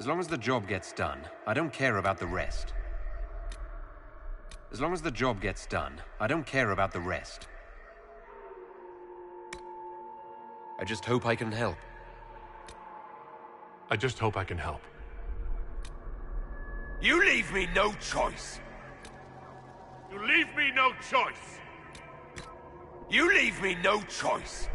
As long as the job gets done, I don't care about the rest. As long as the job gets done, I don't care about the rest. I just hope I can help. I just hope I can help. You leave me no choice. You leave me no choice. You leave me no choice.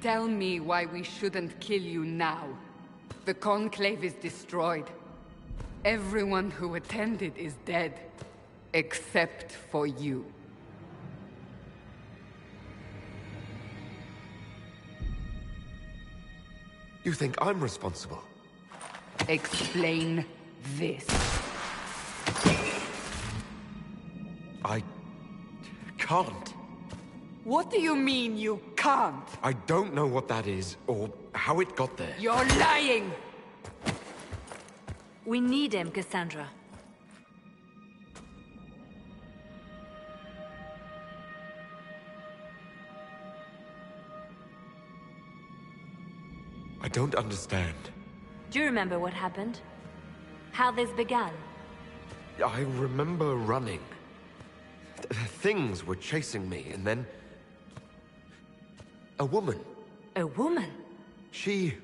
Tell me why we shouldn't kill you now. The Conclave is destroyed. Everyone who attended is dead. Except for you. You think I'm responsible? Explain this. I can't. What do you mean you can't? I don't know what that is, or how it got there. You're lying! We need him, Cassandra. I don't understand. Do you remember what happened? How this began? I remember running. Things were chasing me, and then... a woman. A woman? She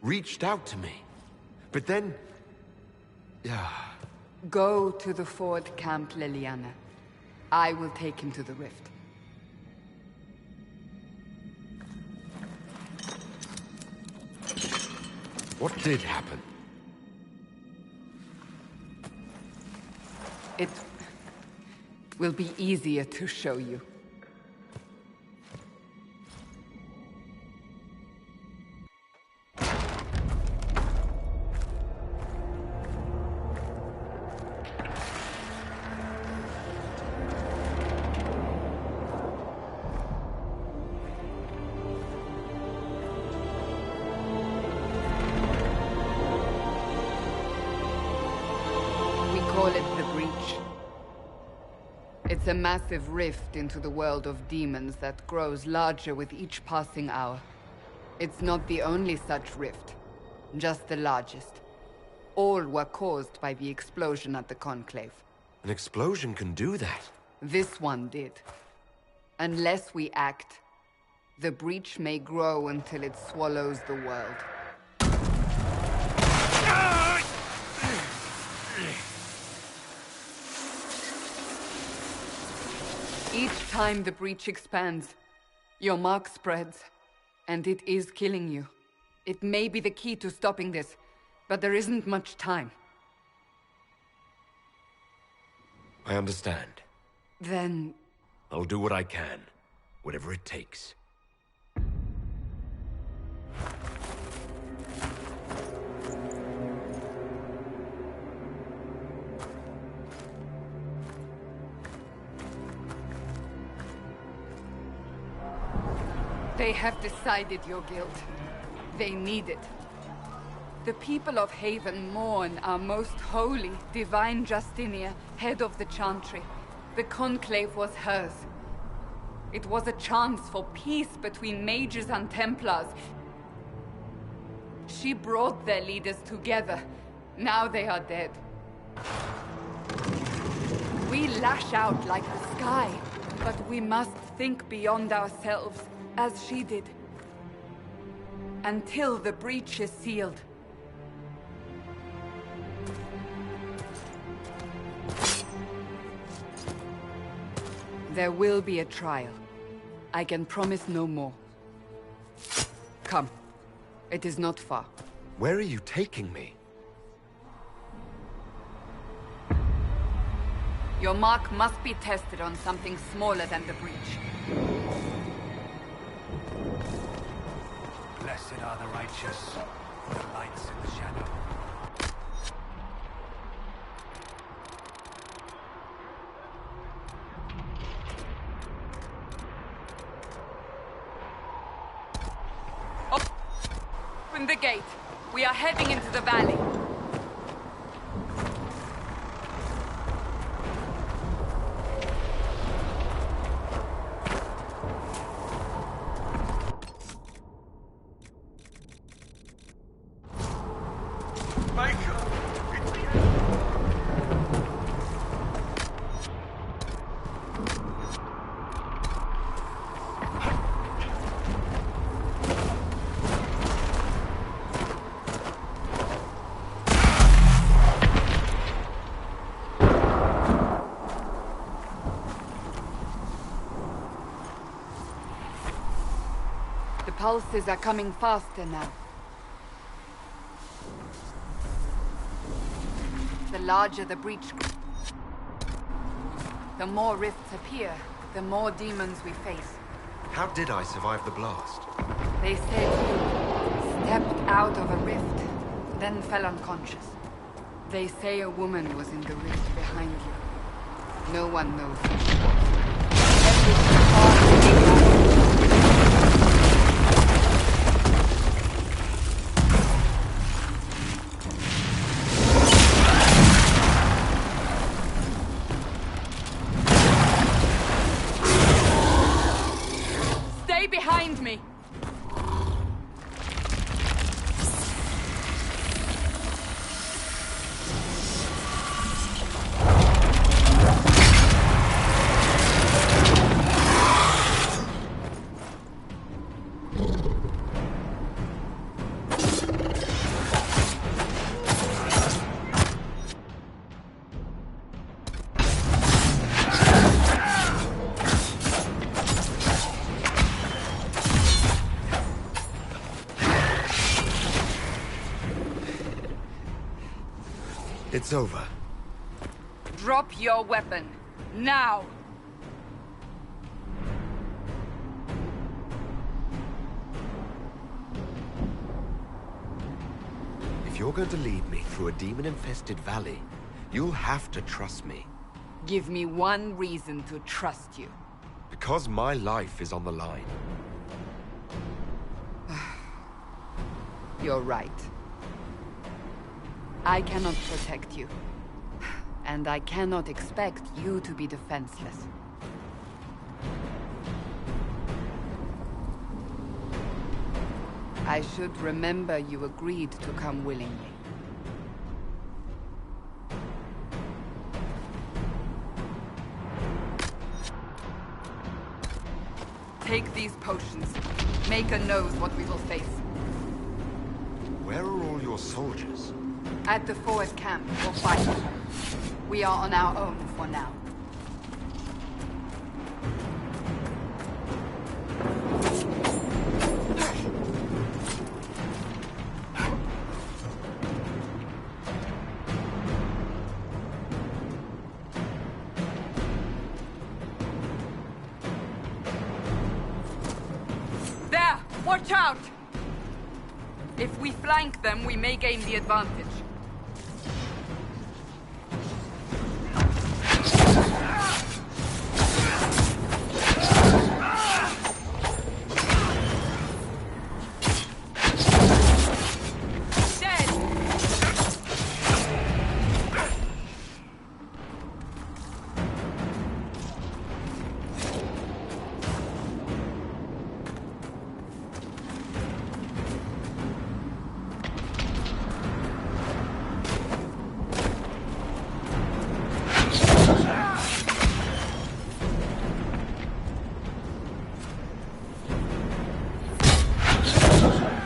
reached out to me. But then... yeah... Go to the Ford camp, Liliana. I will take him to the rift. What did happen? It will be easier to show you. Call it the Breach. It's a massive rift into the world of demons that grows larger with each passing hour. It's not the only such rift, just the largest. All were caused by the explosion at the Conclave. An explosion can do that? This one did. Unless we act, the Breach may grow until it swallows the world. Each time the Breach expands, your mark spreads, and it is killing you. It may be the key to stopping this, but there isn't much time. I understand. Then... I'll do what I can, whatever it takes. They have decided your guilt. They need it. The people of Haven mourn our most holy, divine Justinia, head of the Chantry. The Conclave was hers. It was a chance for peace between mages and Templars. She brought their leaders together. Now they are dead. We lash out like the sky, but we must think beyond ourselves, as she did. Until the breach is sealed. There will be a trial. I can promise no more. Come. It is not far. Where are you taking me? Your mark must be tested on something smaller than the breach. Blessed are the righteous, the lights in the shadow. Open the gate. We are heading into the valley. The pulses are coming faster now. The larger the breach, the more rifts appear, the more demons we face. How did I survive the blast? They said you stepped out of a rift, then fell unconscious. They say a woman was in the rift behind you. No one knows who she was. Everything Stay behind me! It's over. Drop your weapon. Now! If you're going to lead me through a demon-infested valley, you'll have to trust me. Give me one reason to trust you. Because my life is on the line. You're right. I cannot protect you. And I cannot expect you to be defenseless. I should remember you agreed to come willingly. Take these potions. Maker knows what we will face. Where are all your soldiers? At the forward camp, or fight. We are on our own for now. There! Watch out! If we flank them, we may gain the advantage.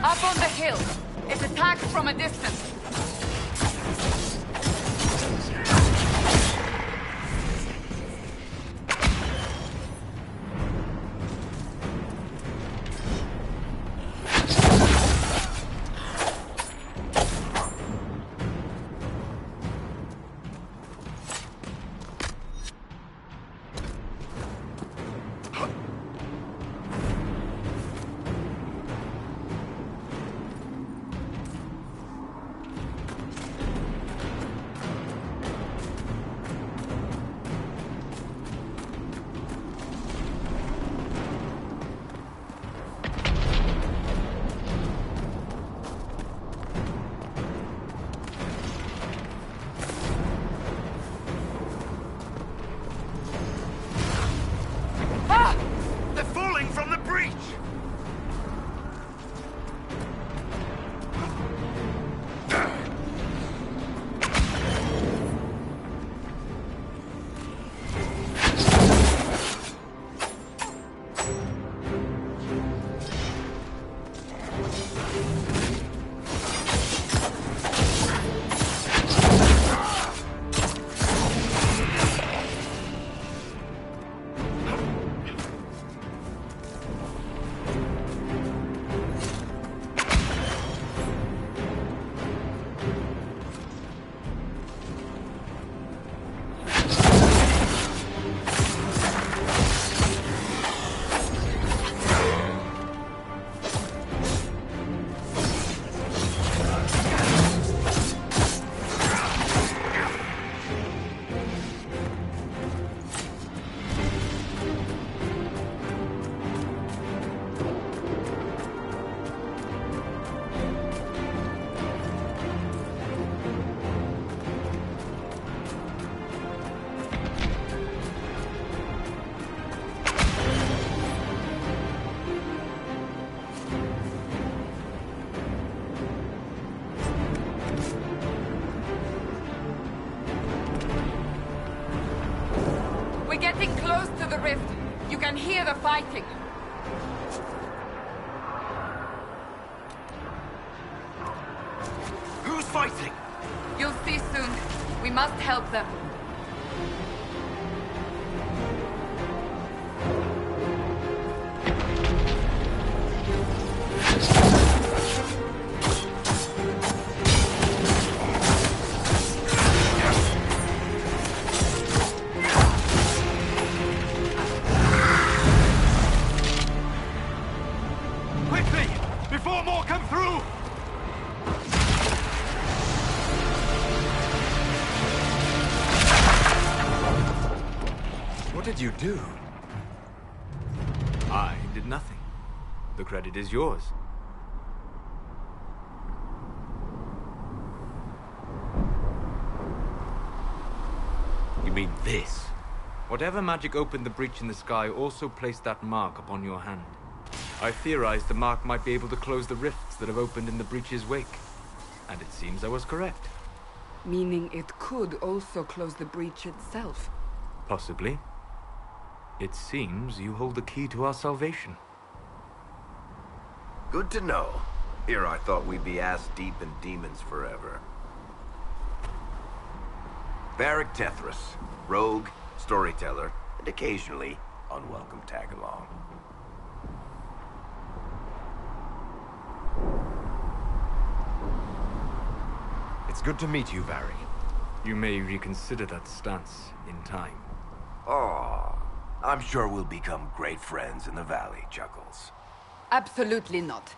Up on the hill. It attacks from a distance. We're getting close to the rift. You can hear the fighting. Who's fighting? You'll see soon. We must help them. Quickly! Before more come through! What did you do? I did nothing. The credit is yours. You mean this? Whatever magic opened the breach in the sky also placed that mark upon your hand. I theorized the mark might be able to close the rifts that have opened in the breach's wake. And it seems I was correct. Meaning it could also close the breach itself. Possibly. It seems you hold the key to our salvation. Good to know. Here I thought we'd be ass-deep in demons forever. Varric Tethras, rogue, storyteller, and occasionally unwelcome tag-along. It's good to meet you, Varric. You may reconsider that stance in time. Oh, I'm sure we'll become great friends in the valley, Chuckles. Absolutely not.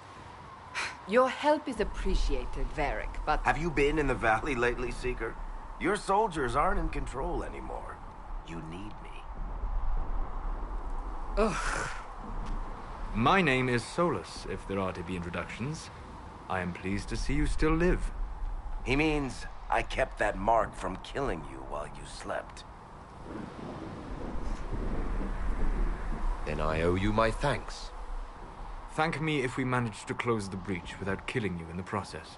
Your help is appreciated, Varric, but... Have you been in the valley lately, Seeker? Your soldiers aren't in control anymore. You need me. Ugh. My name is Solus, if there are to be introductions. I am pleased to see you still live. He means I kept that mark from killing you while you slept. Then I owe you my thanks. Thank me if we manage to close the breach without killing you in the process.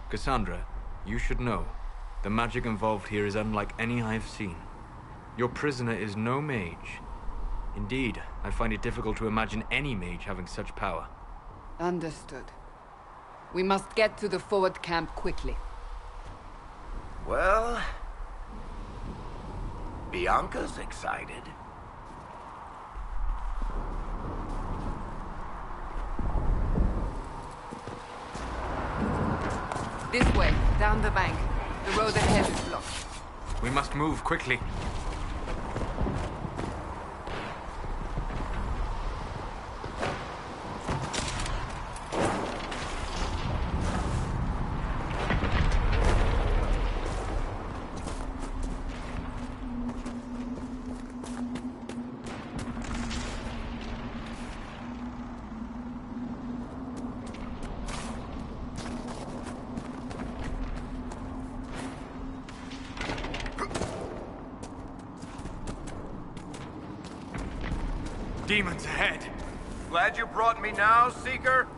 Cassandra, you should know, the magic involved here is unlike any I have seen. Your prisoner is no mage. Indeed, I find it difficult to imagine any mage having such power. Understood. We must get to the forward camp quickly. Well... Bianca's excited. This way, down the bank. The road ahead is blocked. We must move quickly. Demons ahead! Glad you brought me now, Seeker?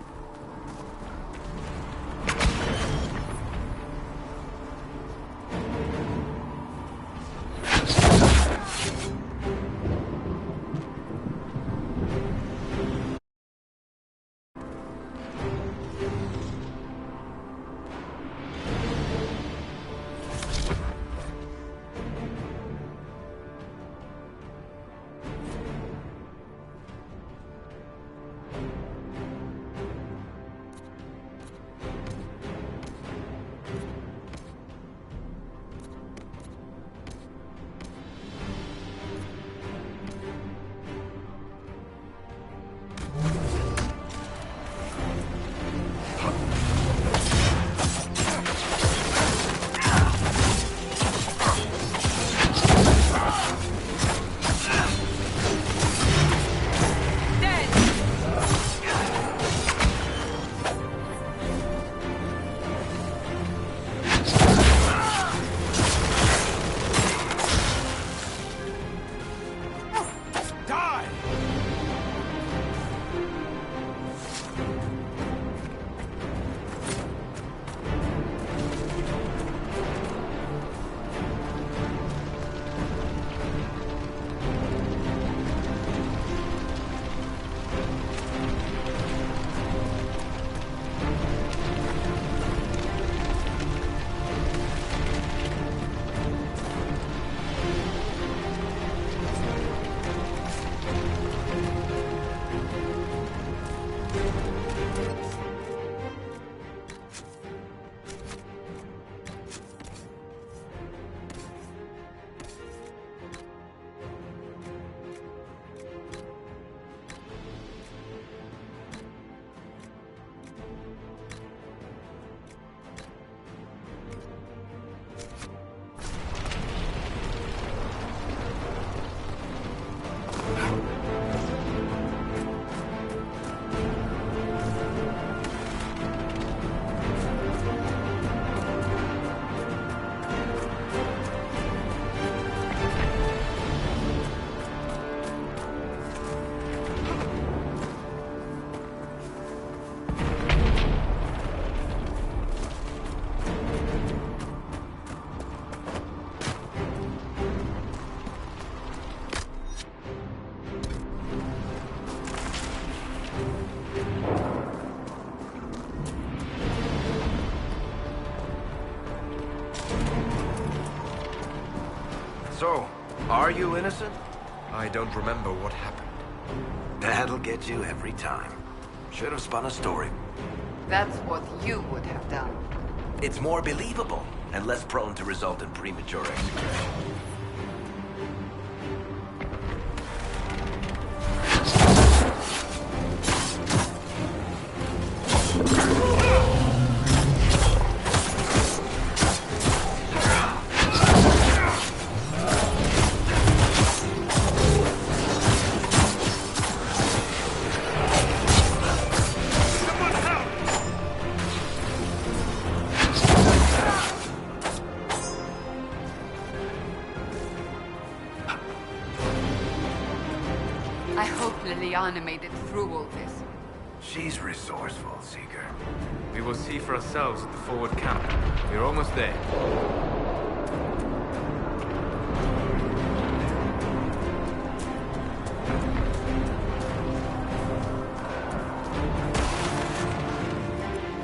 you innocent? I don't remember what happened. That'll get you every time. Should have spun a story. That's what you would have done. It's more believable and less prone to result in premature execution. I hope Liliana made it through all this. She's resourceful, Seeker. We will see for ourselves at the forward camp. We're almost there.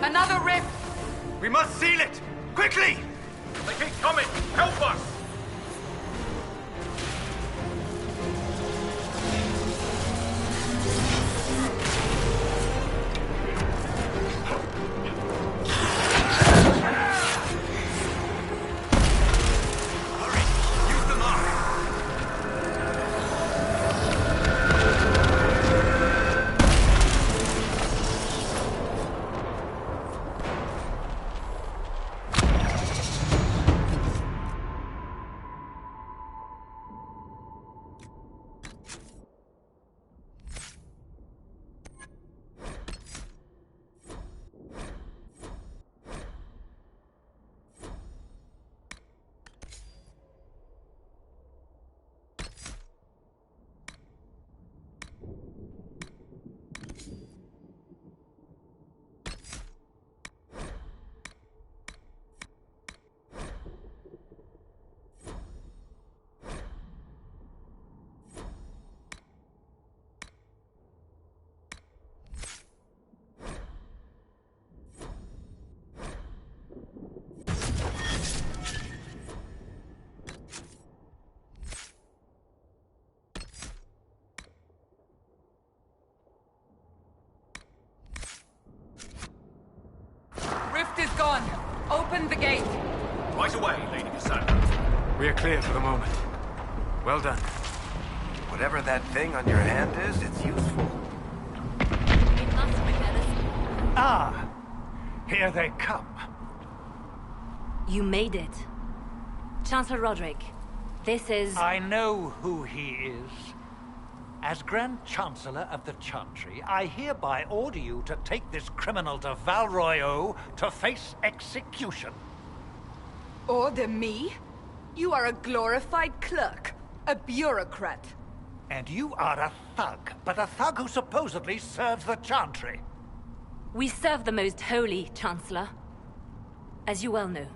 Another rift! We must seal it! Quickly! They keep coming! Help us! Rift is gone. Open the gate. Right away, Lady Cassandra. We are clear for the moment. Well done. Whatever that thing on your hand is, it's useful. We must bring medicine. Ah, here they come. You made it. Chancellor Roderick, this is... I know who he is. As Grand Chancellor of the Chantry, I hereby order you to take this criminal to Val Royeaux to face execution. Order me? You are a glorified clerk. A bureaucrat. And you are a thug, but a thug who supposedly serves the Chantry. We serve the most holy, Chancellor. As you well know.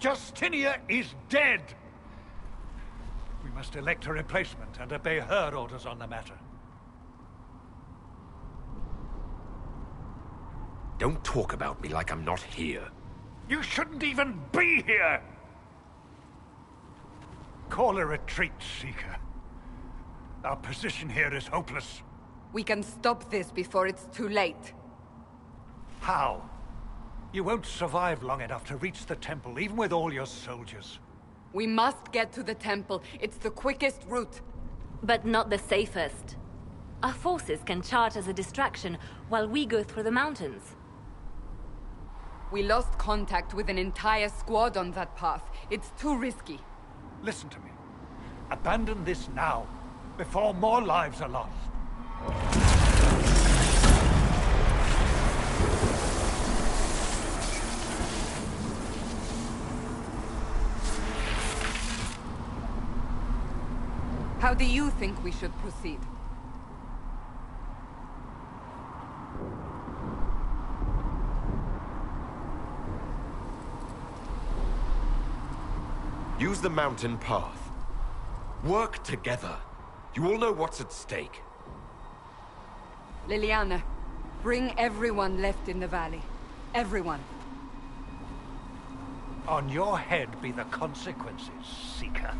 Justinia is dead! We must elect a replacement and obey her orders on the matter. Don't talk about me like I'm not here. You shouldn't even be here! Call a retreat, Seeker. Our position here is hopeless. We can stop this before it's too late. How? You won't survive long enough to reach the temple, even with all your soldiers. We must get to the temple. It's the quickest route. But not the safest. Our forces can charge as a distraction while we go through the mountains. We lost contact with an entire squad on that path. It's too risky. Listen to me. Abandon this now, before more lives are lost. How do you think we should proceed? Use the mountain path. Work together. You all know what's at stake. Liliana, bring everyone left in the valley. Everyone. On your head be the consequences, Seeker.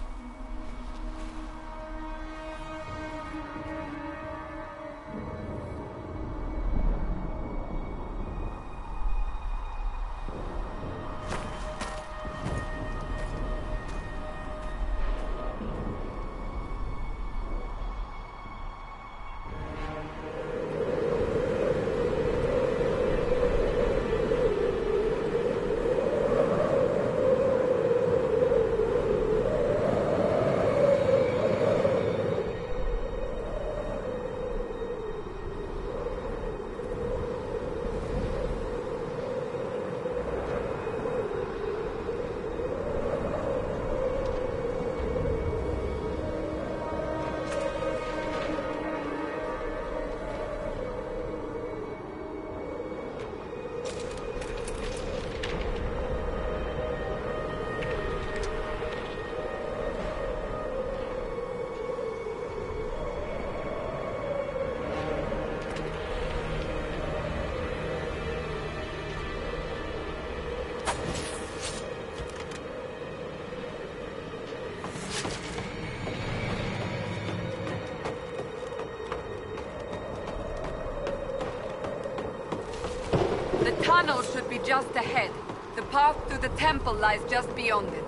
The tunnel should be just ahead. The path to the temple lies just beyond it.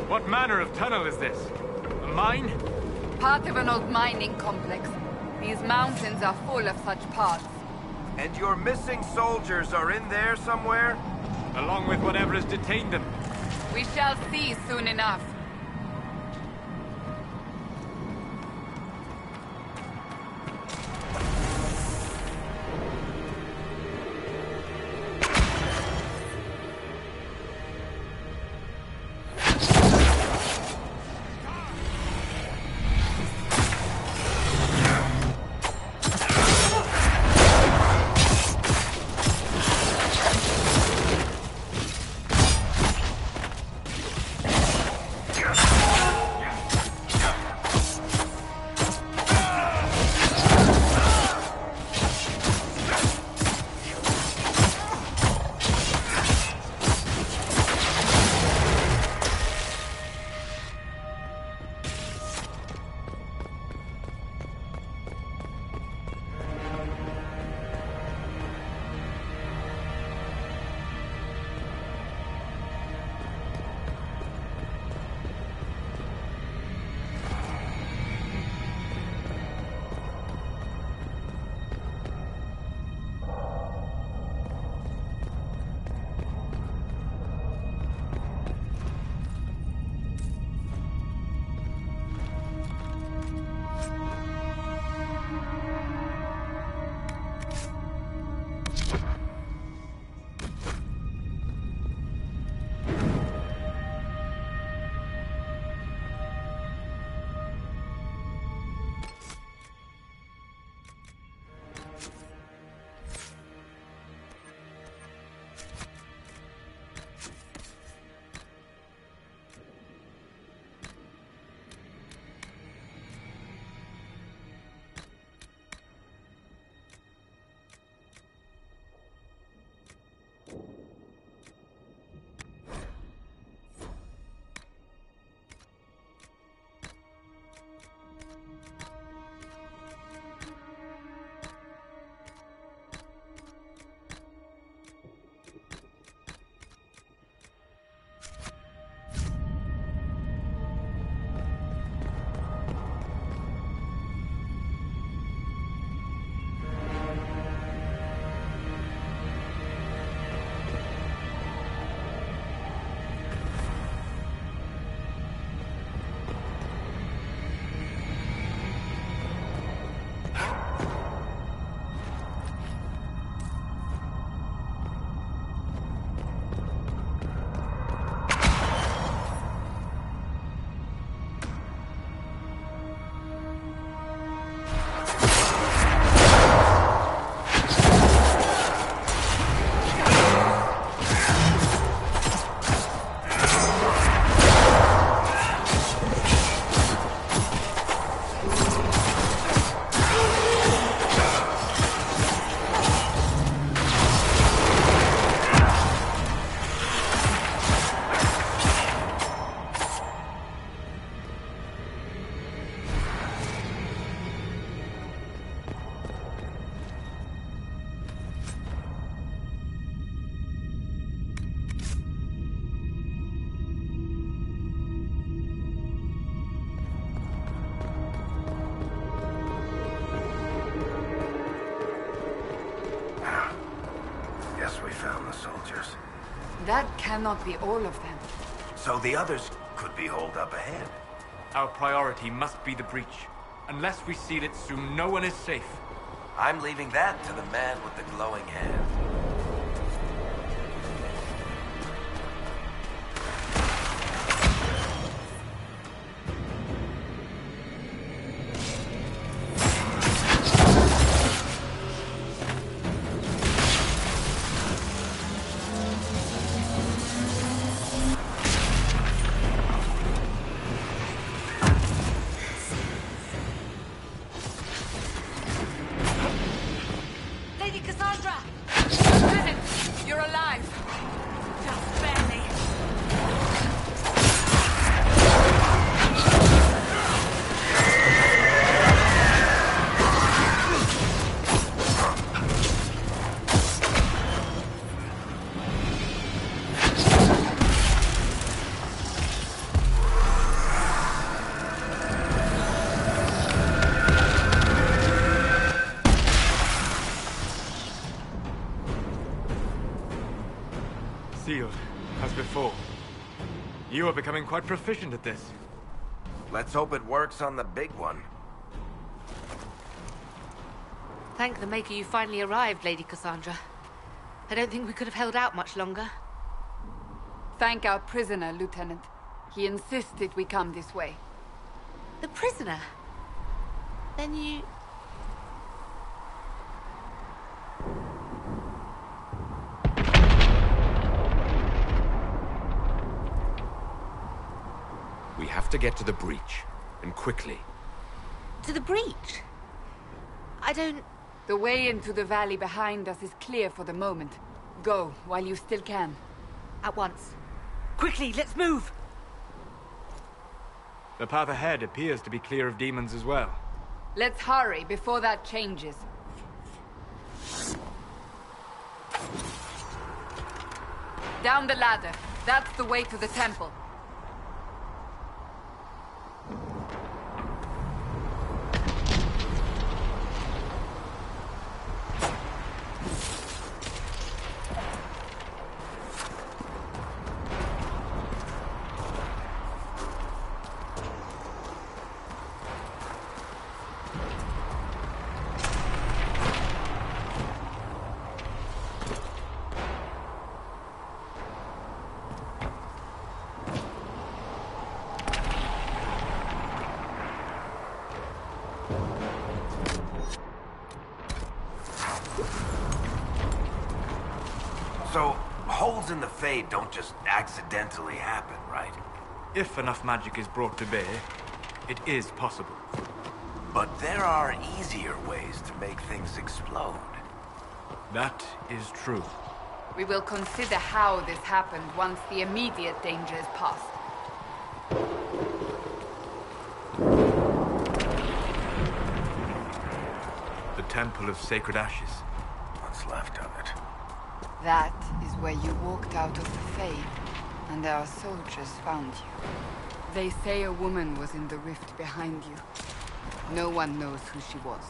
What manner of tunnel is this? A mine? Part of an old mining complex. These mountains are full of such paths. And your missing soldiers are in there somewhere? Along with whatever has detained them. We shall see soon enough. That cannot be all of them. So the others could be holed up ahead. Our priority must be the breach. Unless we seal it soon, no one is safe. I'm leaving that to the man with the glowing hand. Lady Cassandra! You are becoming quite proficient at this. Let's hope it works on the big one. Thank the Maker you finally arrived, Lady Cassandra. I don't think we could have held out much longer. Thank our prisoner, Lieutenant. He insisted we come this way. The prisoner? Then you... We have to get to the breach, and quickly. To the breach? I don't... The way into the valley behind us is clear for the moment. Go, while you still can. At once. Quickly, let's move! The path ahead appears to be clear of demons as well. Let's hurry before that changes. Down the ladder. That's the way to the temple. So, holes in the Fade don't just accidentally happen, right? If enough magic is brought to bear, it is possible. But there are easier ways to make things explode. That is true. We will consider how this happened once the immediate danger is past. The Temple of Sacred Ashes. What's left of it. That is where you walked out of the Fade, and our soldiers found you. They say a woman was in the rift behind you. No one knows who she was.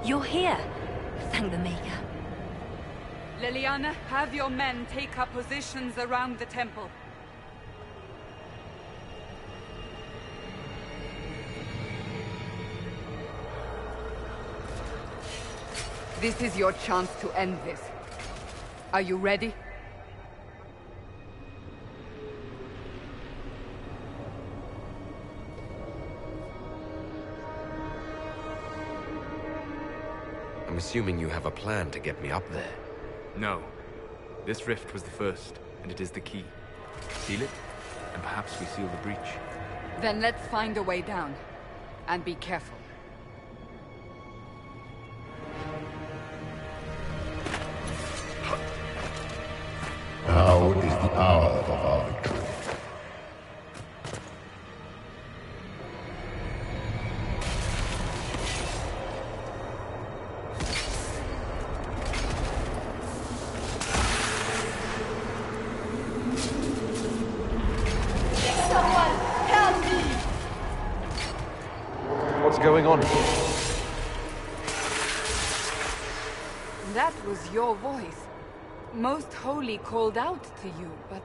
You're here. Thank the Maker. Leliana, have your men take up positions around the temple. This is your chance to end this. Are you ready? I'm assuming you have a plan to get me up there. No. This rift was the first, and it is the key. Seal it, and perhaps we seal the breach. Then let's find a way down. And be careful. Now is the hour of our victory. What's going on here? That was your voice. Most Holy called out to you, but...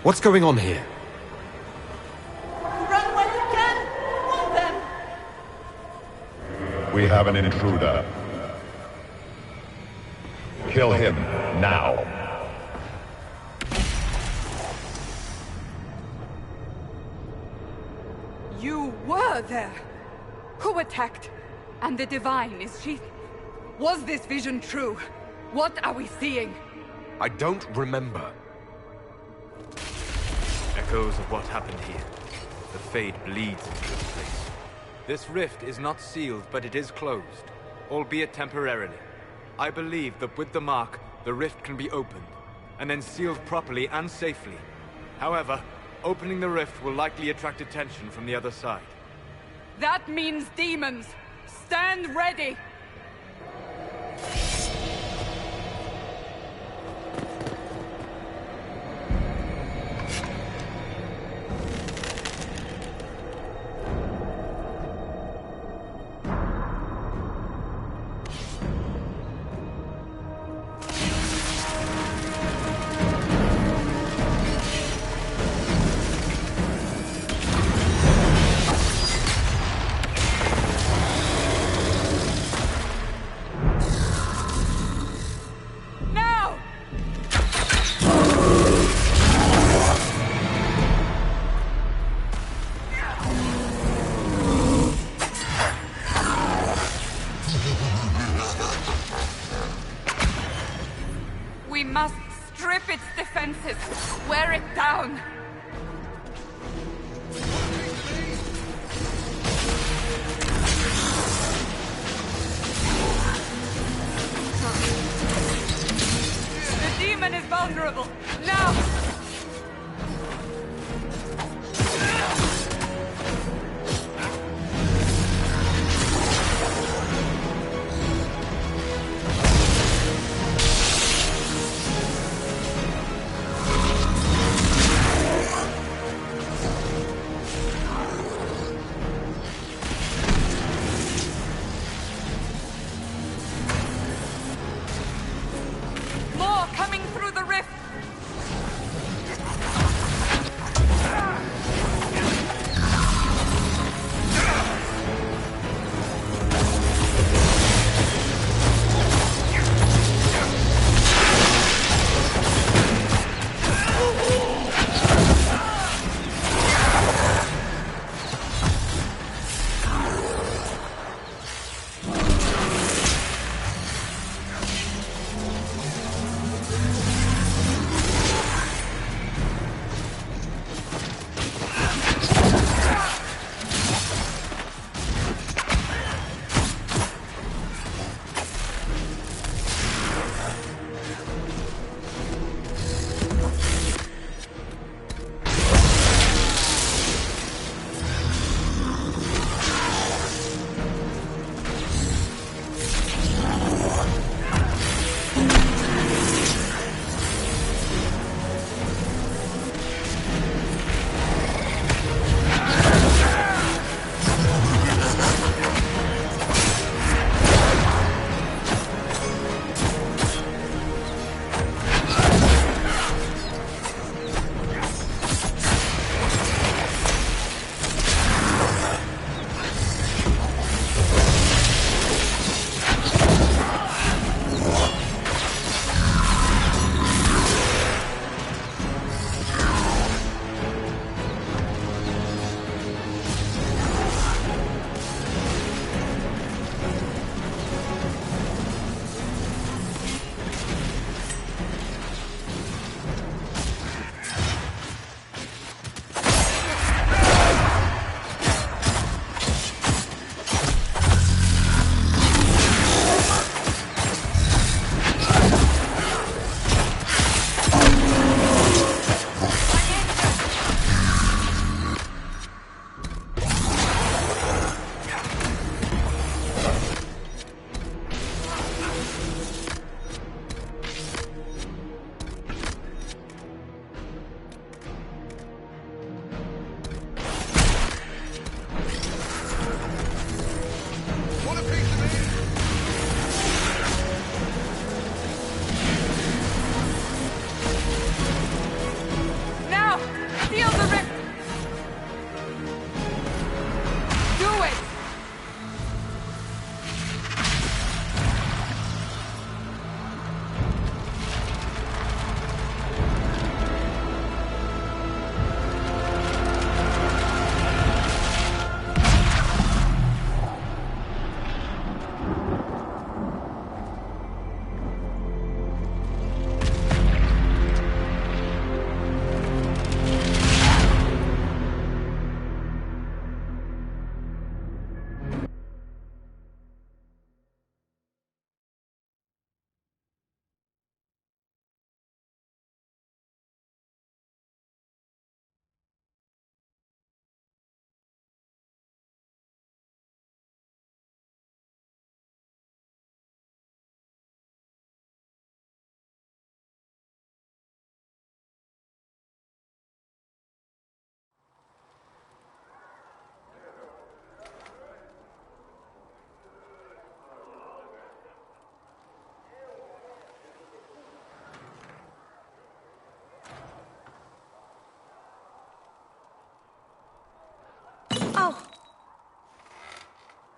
What's going on here? Run while you can! Warn them! We have an intruder. Kill him, now. You were there! Who attacked? And the Divine, is she... Was this vision true? What are we seeing? I don't remember. Echoes of what happened here. The Fade bleeds into this place. This rift is not sealed, but it is closed, albeit temporarily. I believe that with the mark, the rift can be opened, and then sealed properly and safely. However, opening the rift will likely attract attention from the other side. That means demons! Stand ready! We must strip its defenses, wear it down. The demon is vulnerable. Now!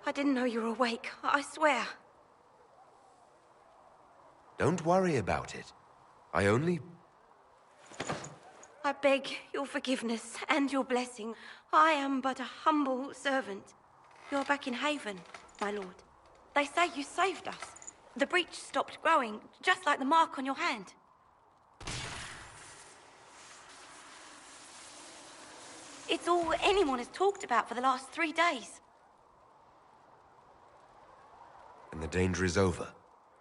I didn't know you were awake, I swear. Don't worry about it. I beg your forgiveness and your blessing. I am but a humble servant. You're back in Haven, my lord. They say you saved us. The breach stopped growing, just like the mark on your hand. It's all anyone has talked about for the last 3 days. And the danger is over.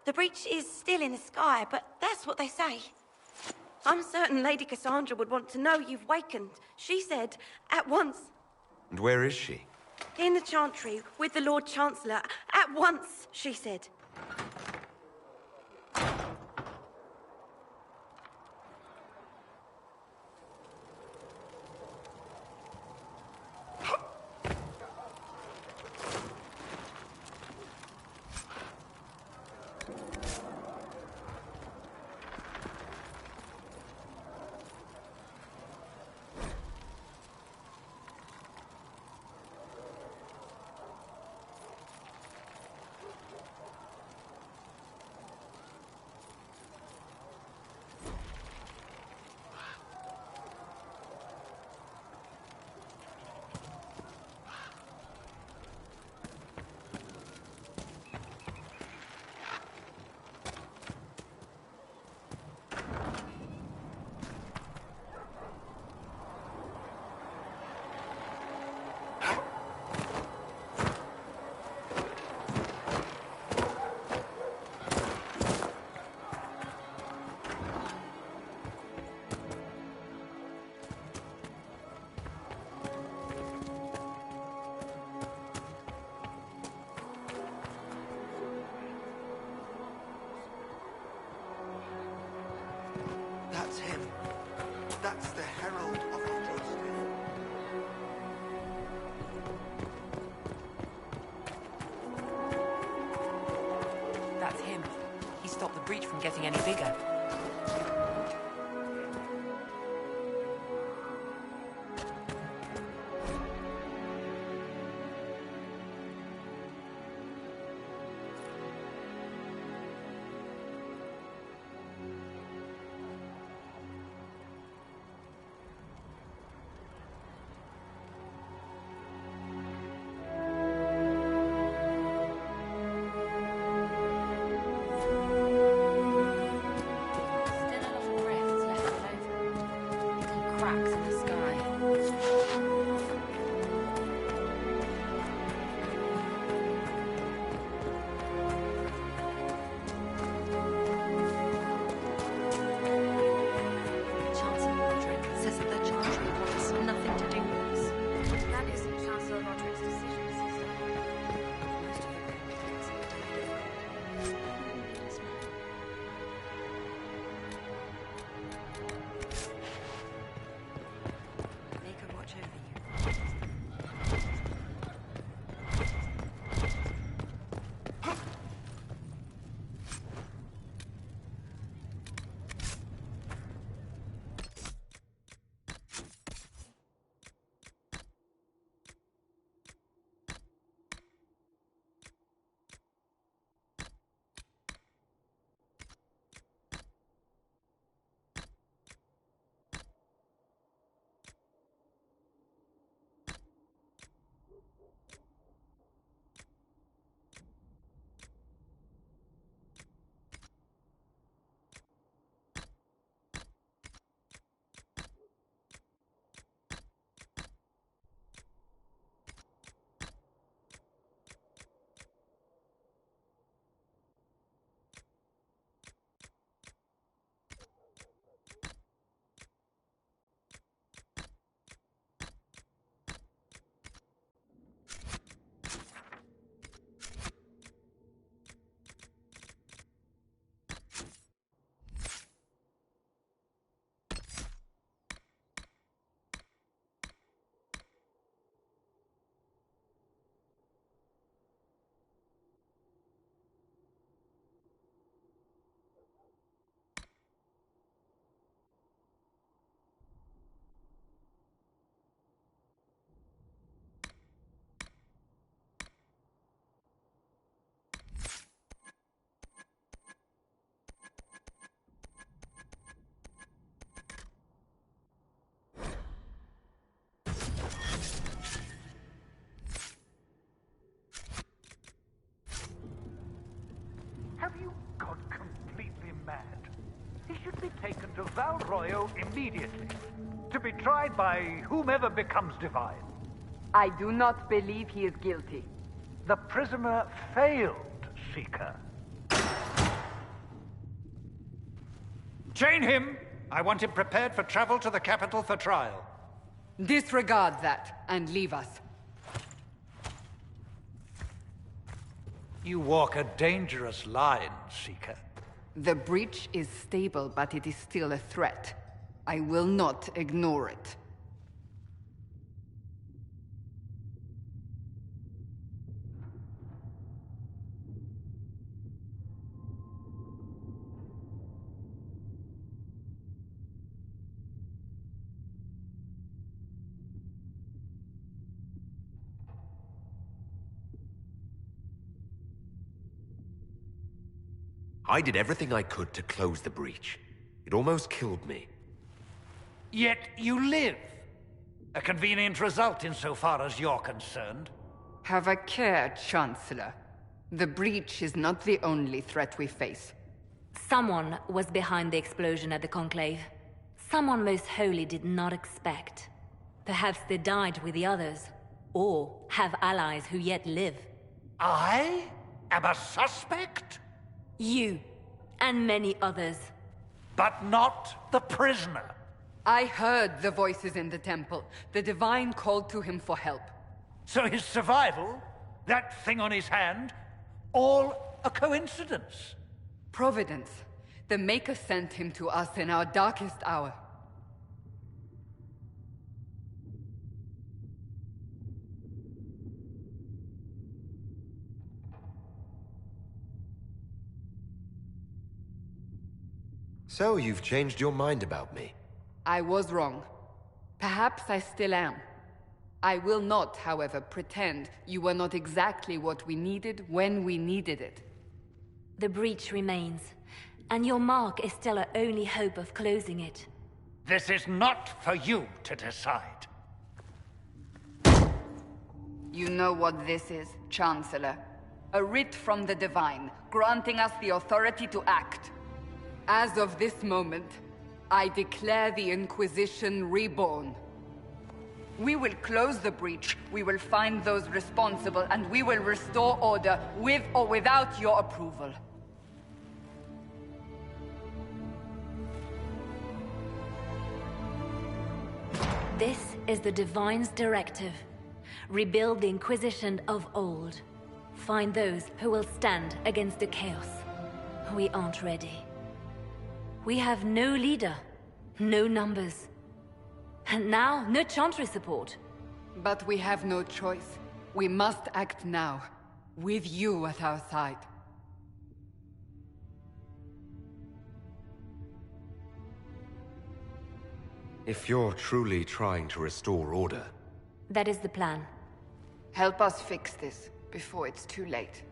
The breach is still in the sky, but that's what they say. I'm certain Lady Cassandra would want to know you've wakened. She said, at once. And where is she? In the Chantry, with the Lord Chancellor. At once, she said. That's him. That's the herald of our justice. That's him. He stopped the breach from getting any bigger. Valroyo immediately, to be tried by whomever becomes divine. I do not believe he is guilty. The prisoner failed, Seeker. Chain him! I want him prepared for travel to the capital for trial. Disregard that, and leave us. You walk a dangerous line, Seeker. The breach is stable, but it is still a threat. I will not ignore it. I did everything I could to close the breach. It almost killed me. Yet you live. A convenient result insofar as you're concerned. Have a care, Chancellor. The breach is not the only threat we face. Someone was behind the explosion at the Conclave. Someone most holy did not expect. Perhaps they died with the others, or have allies who yet live. I am a suspect? You, and many others. But not the prisoner. I heard the voices in the temple. The Divine called to him for help. So his survival, that thing on his hand, all a coincidence? Providence. The Maker sent him to us in our darkest hour. So you've changed your mind about me? I was wrong. Perhaps I still am. I will not, however, pretend you were not exactly what we needed when we needed it. The breach remains, and your mark is still our only hope of closing it. This is not for you to decide. You know what this is, Chancellor. A writ from the Divine, granting us the authority to act. As of this moment, I declare the Inquisition reborn. We will close the breach, we will find those responsible, and we will restore order, with or without your approval. This is the Divine's directive. Rebuild the Inquisition of old. Find those who will stand against the chaos. We aren't ready. We have no leader, no numbers. And now, no Chantry support. But we have no choice. We must act now, with you at our side. If you're truly trying to restore order... That is the plan. Help us fix this, before it's too late.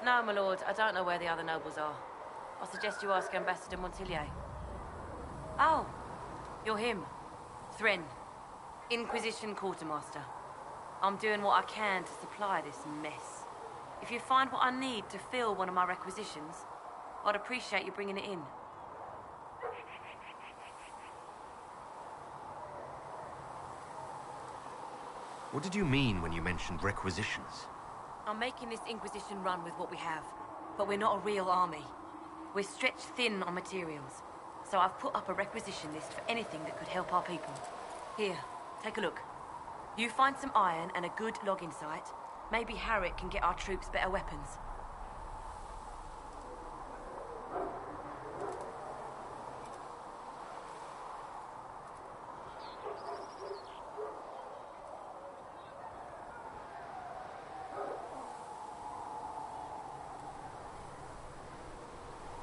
No, my lord, I don't know where the other nobles are. I suggest you ask Ambassador Montillier. Oh, you're him. Thrin, Inquisition Quartermaster. I'm doing what I can to supply this mess. If you find what I need to fill one of my requisitions, I'd appreciate you bringing it in. What did you mean when you mentioned requisitions? I'm making this Inquisition run with what we have, but we're not a real army. We're stretched thin on materials, so I've put up a requisition list for anything that could help our people. Here, take a look. You find some iron and a good logging site, maybe Harriet can get our troops better weapons.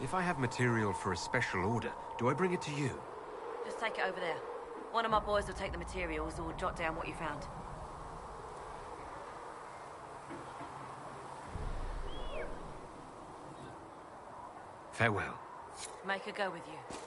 If I have material for a special order, do I bring it to you? Just take it over there. One of my boys will take the materials or jot down what you found. Farewell. Make her go with you.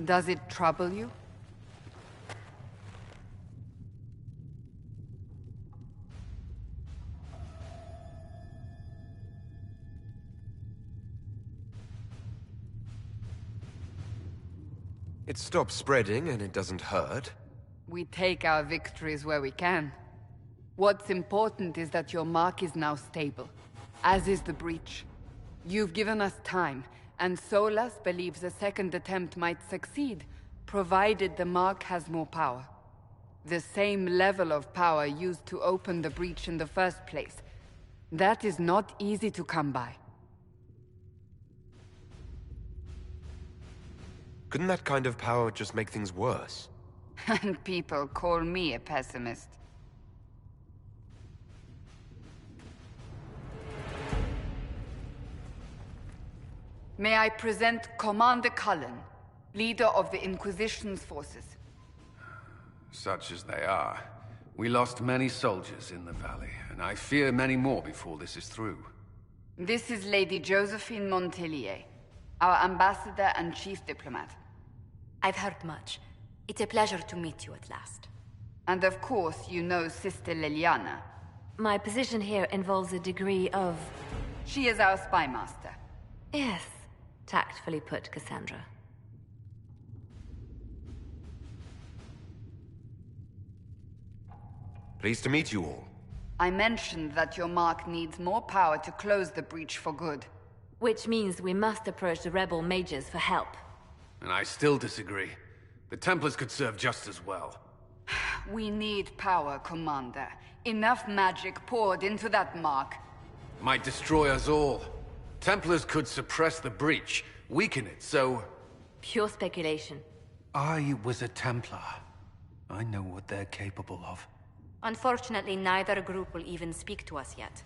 Does it trouble you? It stops spreading and it doesn't hurt. We take our victories where we can. What's important is that your mark is now stable, as is the breach. You've given us time, and Solas believes a second attempt might succeed, provided the mark has more power. The same level of power used to open the breach in the first place. That is not easy to come by. Couldn't that kind of power just make things worse? And people call me a pessimist. May I present Commander Cullen, leader of the Inquisition's forces. Such as they are. We lost many soldiers in the valley, and I fear many more before this is through. This is Lady Josephine Montelier, our ambassador and chief diplomat. I've heard much. It's a pleasure to meet you at last. And of course, you know Sister Liliana. My position here involves a degree of... She is our spy master. Yes, tactfully put, Cassandra. Pleased to meet you all. I mentioned that your mark needs more power to close the breach for good. Which means we must approach the rebel mages for help. And I still disagree. The Templars could serve just as well. We need power, Commander. Enough magic poured into that mark. Might destroy us all. Templars could suppress the breach, weaken it, so... Pure speculation. I was a Templar. I know what they're capable of. Unfortunately, neither group will even speak to us yet.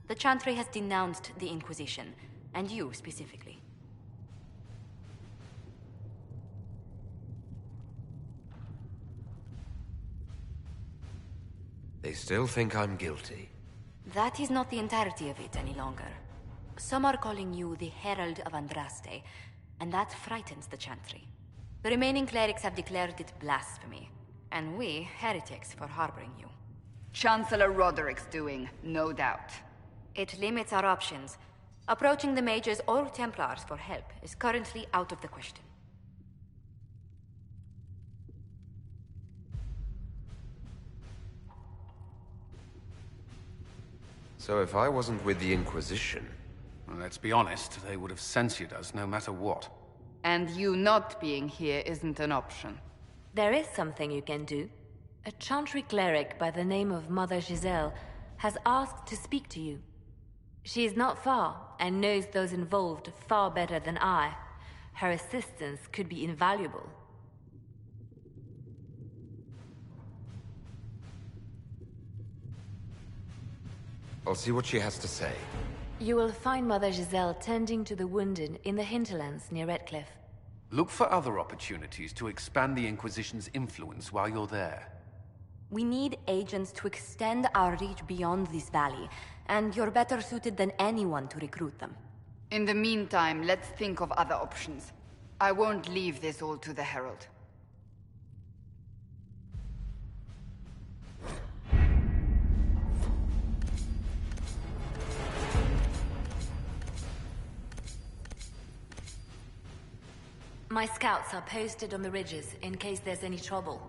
The Chantry has denounced the Inquisition, and you specifically. They still think I'm guilty. That is not the entirety of it any longer. Some are calling you the Herald of Andraste, and that frightens the Chantry. The remaining clerics have declared it blasphemy, and we, heretics, for harboring you. Chancellor Roderick's doing, no doubt. It limits our options. Approaching the mages or Templars for help is currently out of the question. So if I wasn't with the Inquisition... Well, let's be honest, they would have censured us no matter what. And you not being here isn't an option. There is something you can do. A Chantry cleric by the name of Mother Giselle has asked to speak to you. She is not far, and knows those involved far better than I. Her assistance could be invaluable. I'll see what she has to say. You will find Mother Giselle tending to the wounded in the hinterlands near Redcliffe. Look for other opportunities to expand the Inquisition's influence while you're there. We need agents to extend our reach beyond this valley, and you're better suited than anyone to recruit them. In the meantime, let's think of other options. I won't leave this all to the Herald. My scouts are posted on the ridges in case there's any trouble.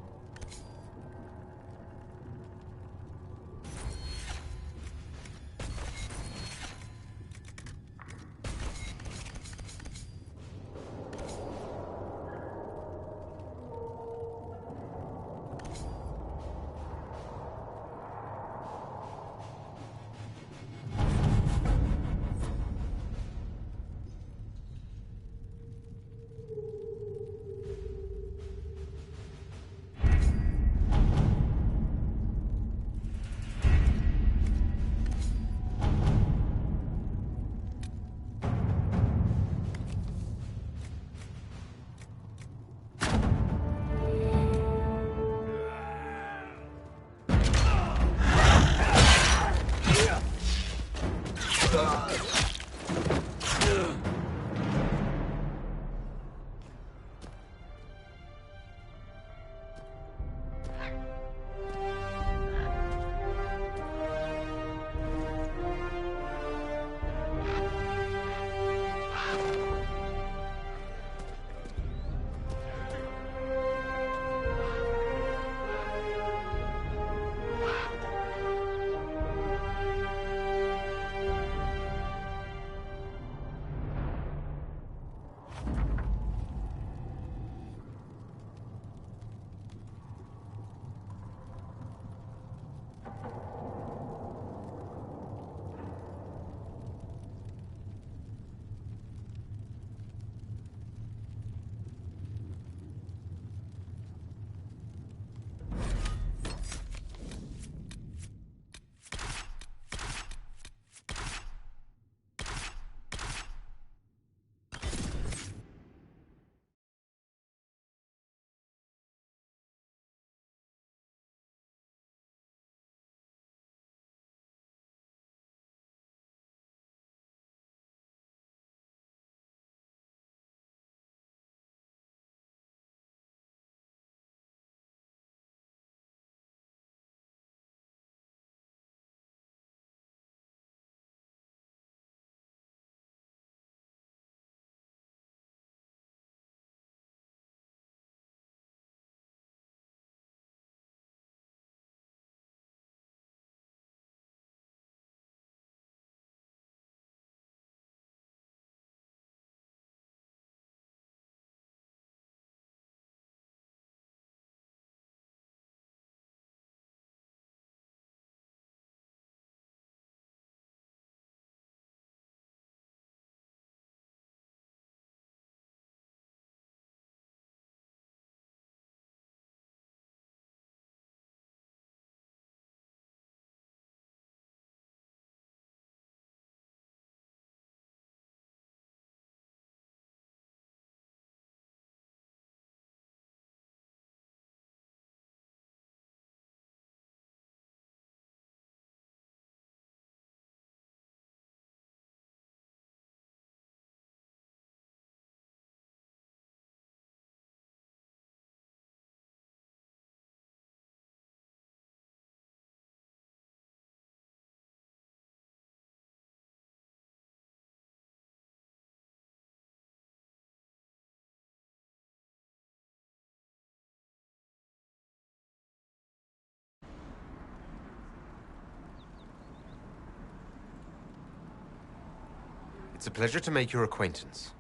It's a pleasure to make your acquaintance.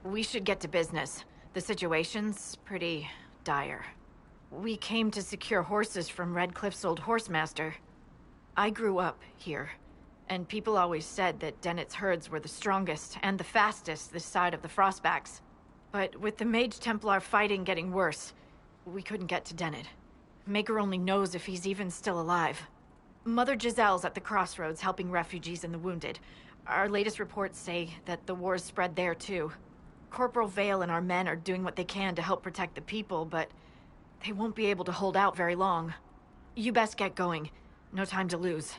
We should get to business. The situation's pretty dire. We came to secure horses from Redcliffe's old horsemaster. I grew up here, and people always said that Dennett's herds were the strongest and the fastest this side of the Frostbacks. But with the Mage Templar fighting getting worse, we couldn't get to Dennett. Maker only knows if he's even still alive. Mother Giselle's at the crossroads helping refugees and the wounded. Our latest reports say that the war's spread there too. Corporal Vale and our men are doing what they can to help protect the people, but they won't be able to hold out very long. You best get going. No time to lose.